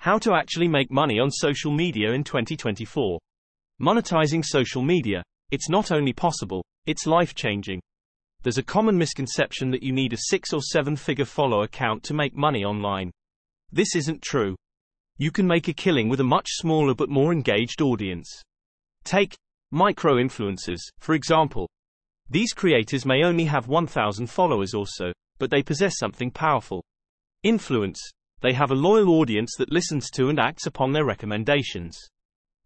How to actually make money on social media in 2024. Monetizing social media. It's not only possible, it's life-changing. There's a common misconception that you need a 6 or 7-figure follower count to make money online. This isn't true. You can make a killing with a much smaller but more engaged audience. Take micro-influencers, for example. These creators may only have 1,000 followers or so, but they possess something powerful. Influence. They have a loyal audience that listens to and acts upon their recommendations.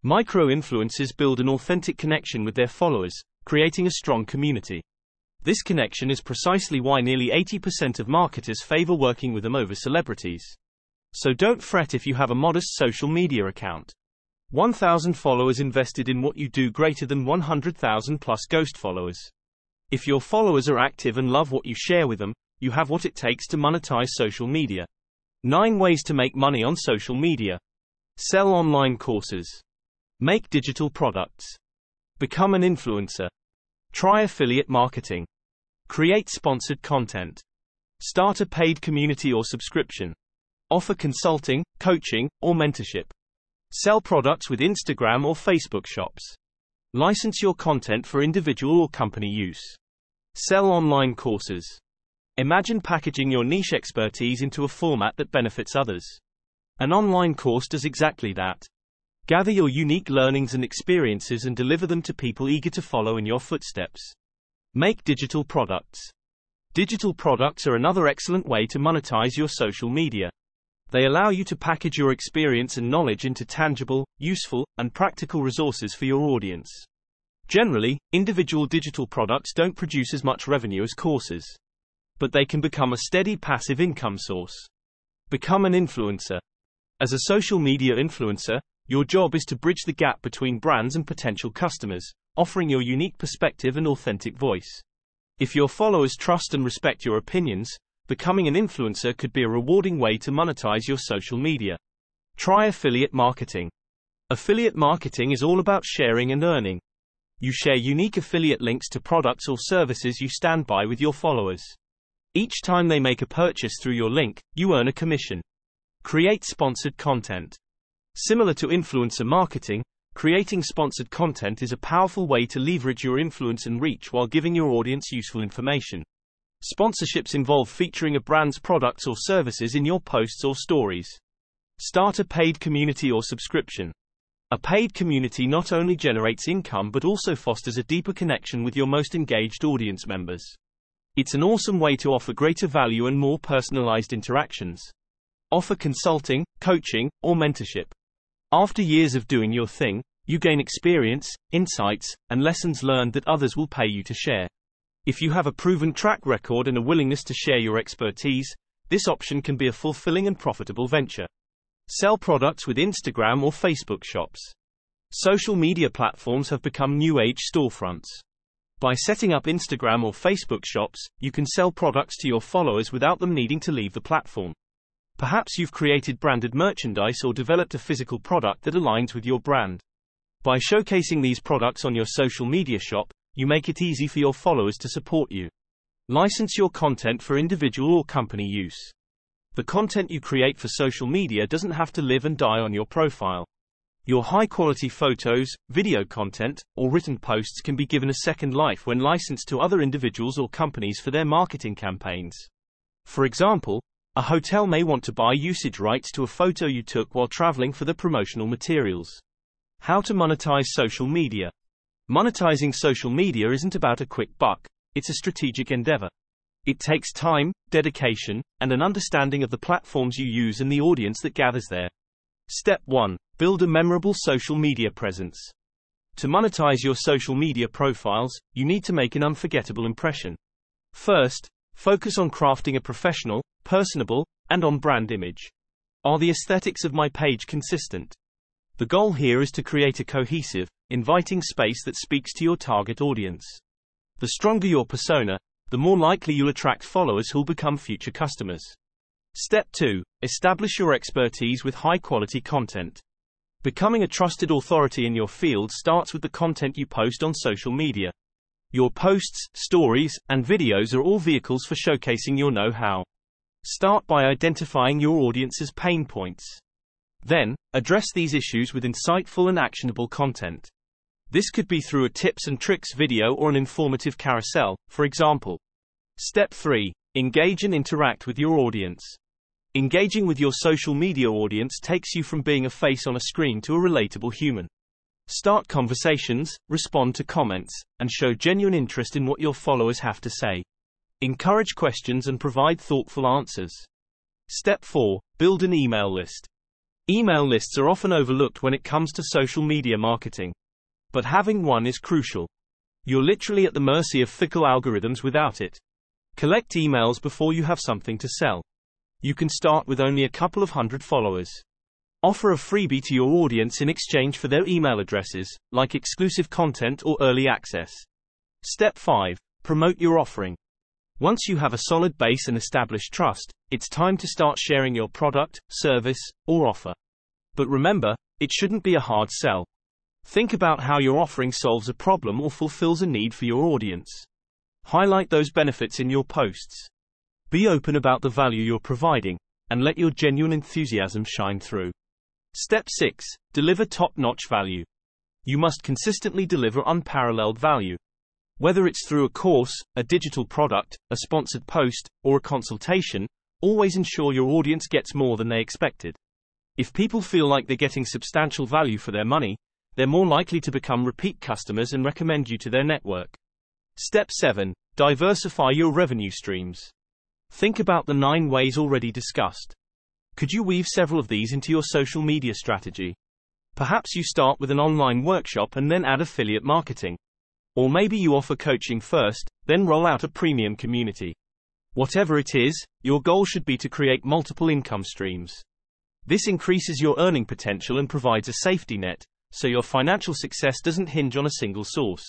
Micro-influencers build an authentic connection with their followers, creating a strong community. This connection is precisely why nearly 80% of marketers favor working with them over celebrities. So don't fret if you have a modest social media account. 1,000 followers invested in what you do greater than 100,000 plus ghost followers. If your followers are active and love what you share with them, you have what it takes to monetize social media. 9 ways to make money on social media. Sell online courses. Make digital products. Become an influencer. Try affiliate marketing. Create sponsored content. Start a paid community or subscription. Offer consulting, coaching, or mentorship. Sell products with Instagram or Facebook shops. License your content for individual or company use. Sell online courses. Imagine packaging your niche expertise into a format that benefits others. An online course does exactly that. Gather your unique learnings and experiences and deliver them to people eager to follow in your footsteps. Make digital products. Digital products are another excellent way to monetize your social media. They allow you to package your experience and knowledge into tangible, useful, and practical resources for your audience. Generally, individual digital products don't produce as much revenue as courses. But they can become a steady passive income source. Become an influencer. As a social media influencer, your job is to bridge the gap between brands and potential customers, offering your unique perspective and authentic voice. If your followers trust and respect your opinions, becoming an influencer could be a rewarding way to monetize your social media. Try affiliate marketing. Affiliate marketing is all about sharing and earning. You share unique affiliate links to products or services you stand by with your followers. Each time they make a purchase through your link, you earn a commission. Create sponsored content. Similar to influencer marketing, creating sponsored content is a powerful way to leverage your influence and reach while giving your audience useful information. Sponsorships involve featuring a brand's products or services in your posts or stories. Start a paid community or subscription. A paid community not only generates income but also fosters a deeper connection with your most engaged audience members. It's an awesome way to offer greater value and more personalized interactions. Offer consulting, coaching, or mentorship. After years of doing your thing, you gain experience, insights, and lessons learned that others will pay you to share. If you have a proven track record and a willingness to share your expertise, this option can be a fulfilling and profitable venture. Sell products with Instagram or Facebook shops. Social media platforms have become new age storefronts. By setting up Instagram or Facebook shops, you can sell products to your followers without them needing to leave the platform. Perhaps you've created branded merchandise or developed a physical product that aligns with your brand. By showcasing these products on your social media shop, you make it easy for your followers to support you. License your content for individual or company use. The content you create for social media doesn't have to live and die on your profile. Your high-quality photos, video content, or written posts can be given a second life when licensed to other individuals or companies for their marketing campaigns. For example, a hotel may want to buy usage rights to a photo you took while traveling for the promotional materials. How to monetize social media. Monetizing social media isn't about a quick buck, it's a strategic endeavor. It takes time, dedication, and an understanding of the platforms you use and the audience that gathers there. Step 1. Build a memorable social media presence. To monetize your social media profiles, you need to make an unforgettable impression. First, focus on crafting a professional, personable, and on-brand image. Are the aesthetics of my page consistent? The goal here is to create a cohesive, inviting space that speaks to your target audience. The stronger your persona, the more likely you'll attract followers who'll become future customers. Step 2. Establish your expertise with high-quality content. Becoming a trusted authority in your field starts with the content you post on social media. Your posts, stories, and videos are all vehicles for showcasing your know-how. Start by identifying your audience's pain points. Then, address these issues with insightful and actionable content. This could be through a tips and tricks video or an informative carousel, for example. Step 3. Engage and interact with your audience. Engaging with your social media audience takes you from being a face on a screen to a relatable human. Start conversations, respond to comments, and show genuine interest in what your followers have to say. Encourage questions and provide thoughtful answers. Step 4. Build an email list. Email lists are often overlooked when it comes to social media marketing. But having one is crucial. You're literally at the mercy of fickle algorithms without it. Collect emails before you have something to sell. You can start with only a couple of hundred followers. Offer a freebie to your audience in exchange for their email addresses, like exclusive content or early access. Step 5. Promote your offering. Once you have a solid base and established trust, it's time to start sharing your product, service, or offer. But remember, it shouldn't be a hard sell. Think about how your offering solves a problem or fulfills a need for your audience. Highlight those benefits in your posts. Be open about the value you're providing, and let your genuine enthusiasm shine through. Step 6. Deliver top-notch value. You must consistently deliver unparalleled value. Whether it's through a course, a digital product, a sponsored post, or a consultation, always ensure your audience gets more than they expected. If people feel like they're getting substantial value for their money, they're more likely to become repeat customers and recommend you to their network. Step 7. Diversify your revenue streams. Think about the 9 ways already discussed. Could you weave several of these into your social media strategy? Perhaps you start with an online workshop and then add affiliate marketing. Or maybe you offer coaching first, then roll out a premium community. Whatever it is, your goal should be to create multiple income streams. This increases your earning potential and provides a safety net, so your financial success doesn't hinge on a single source.